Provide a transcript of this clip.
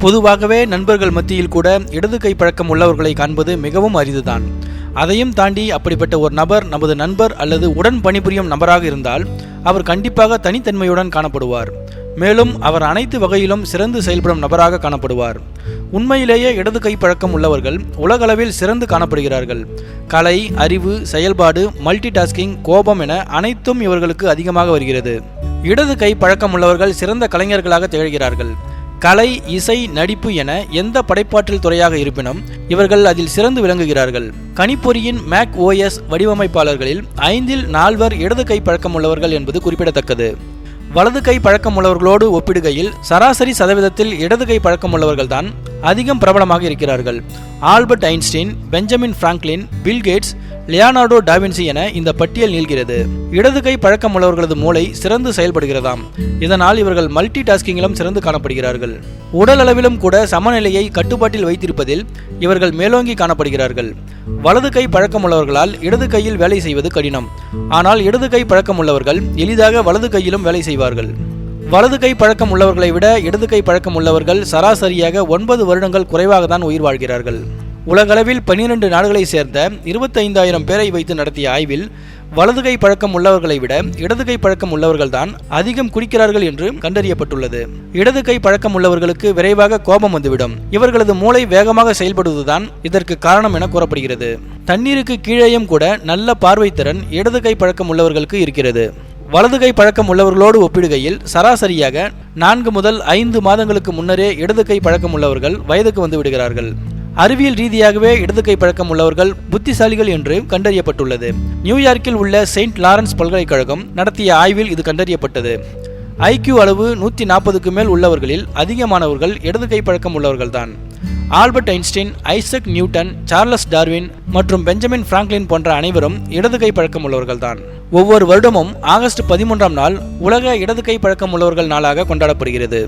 பொதுவாகவே நண்பர்கள் மத்தியில் கூட இடது கை பழக்கம் உள்ளவர்களை காண்பது மிகவும் அரிதுதான். அதையும் தாண்டி அப்படிப்பட்ட ஒரு நபர் நமது நண்பர் அல்லது உடன் பணிபுரியும் நபராக இருந்தால் அவர் கண்டிப்பாக தனித்தன்மையுடன் காணப்படுவார். மேலும் அவர் அனைத்து வகையிலும் சிறந்து செயல்படும் நபராக காணப்படுவார். உண்மையிலேயே இடது கை பழக்கம் உள்ளவர்கள் உலகளவில் சிறந்து காணப்படுகிறார்கள். கலை, அறிவு, செயல்பாடு, மல்டி டாஸ்கிங், கோபம் என அனைத்தும் இவர்களுக்கு அதிகமாக வருகிறது. இடது கை பழக்கம் உள்ளவர்கள் சிறந்த கலைஞர்களாக திகழ்கிறார்கள். கலை, இசை, நடிப்பு என எந்த படைப்பாற்றல் துறையாக இருப்பினும் இவர்கள் அதில் சிறந்து விளங்குகிறார்கள். கணிப்பொறியின் மேக் OS வடிவமைப்பாளர்களில் 5இல் 4 இடது கை பழக்கம் உள்ளவர்கள் என்பது குறிப்பிடத்தக்கது. வலது கை பழக்கம் உள்ளவர்களோடு ஒப்பிடுகையில் சராசரி சதவீதத்தில் இடது கை பழக்கம் உள்ளவர்கள்தான் அதிகம் பிரபலமாக இருக்கிறார்கள். Albert Einstein, Benjamin Franklin, Bill Gates, Leonardo da Vinci என இந்த பட்டியல் நீள்கிறது. இடது கை பழக்கம் உள்ளவர்களது மூளை சிறந்து செயல்படுகிறதாம். இதனால் இவர்கள் மல்டி டாஸ்கிங்கிலும் சிறந்து காணப்படுகிறார்கள். உடல் அளவிலும் கூட சமநிலையை கட்டுப்பாட்டில் வைத்திருப்பதில் இவர்கள் மேலோங்கி காணப்படுகிறார்கள். வலது கை பழக்கம் உள்ளவர்களால் இடது கையில் வேலை செய்வது கடினம். ஆனால் இடது கை பழக்கம் உள்ளவர்கள் எளிதாக வலது கையிலும் வேலை செய்வார்கள். வலது கை பழக்கம் உள்ளவர்களை விட இடது கை பழக்கம் உள்ளவர்கள் சராசரியாக 9 வருடங்கள் குறைவாக தான் உயிர் வாழ்கிறார்கள். உலகளவில் 12 நாடுகளை சேர்ந்த 25,000 பேரை வைத்து நடத்திய ஆய்வில் வலது கை பழக்கம் உள்ளவர்களை விட இடது கை பழக்கம் உள்ளவர்கள்தான் அதிகம் குடிக்கிறார்கள் என்று கண்டறியப்பட்டுள்ளது. இடது கை பழக்கம் உள்ளவர்களுக்கு விரைவாக கோபம் வந்துவிடும். இவர்களது மூளை வேகமாக செயல்படுவதுதான் இதற்கு காரணம் என கூறப்படுகிறது. தண்ணீருக்கு கீழேயும் கூட நல்ல பார்வை திறன் இடது கை பழக்கம் உள்ளவர்களுக்கு இருக்கிறது. வலது கை பழக்கம் உள்ளவர்களோடு ஒப்பிடுகையில் சராசரியாக 4 முதல் 5 மாதங்களுக்கு முன்னரே இடது கை பழக்கம் உள்ளவர்கள் வயதுக்கு வந்து விடுகிறார்கள். அறிவியல் ரீதியாகவே இடது கை பழக்கம் உள்ளவர்கள் புத்திசாலிகள் என்று கண்டறியப்பட்டுள்ளது. நியூயார்க்கில் உள்ள செயின்ட் லாரன்ஸ் பல்கலைக்கழகம் நடத்திய ஆய்வில் இது கண்டறியப்பட்டது. IQ அளவு 140க்கு மேல் உள்ளவர்களில் அதிகமானவர்கள் இடது கை பழக்கம் உள்ளவர்கள்தான். Albert Einstein, Isaac Newton, Charles Darwin மற்றும் பெஞ்சமின் பிராங்க்லின் போன்ற அனைவரும் இடது கை பழக்கம் உள்ளவர்கள்தான். ஒவ்வொரு வருடமும் ஆகஸ்ட் 13ஆம் நாள் உலக இடது கை பழக்கம் உள்ளவர்கள் நாளாக கொண்டாடப்படுகிறது.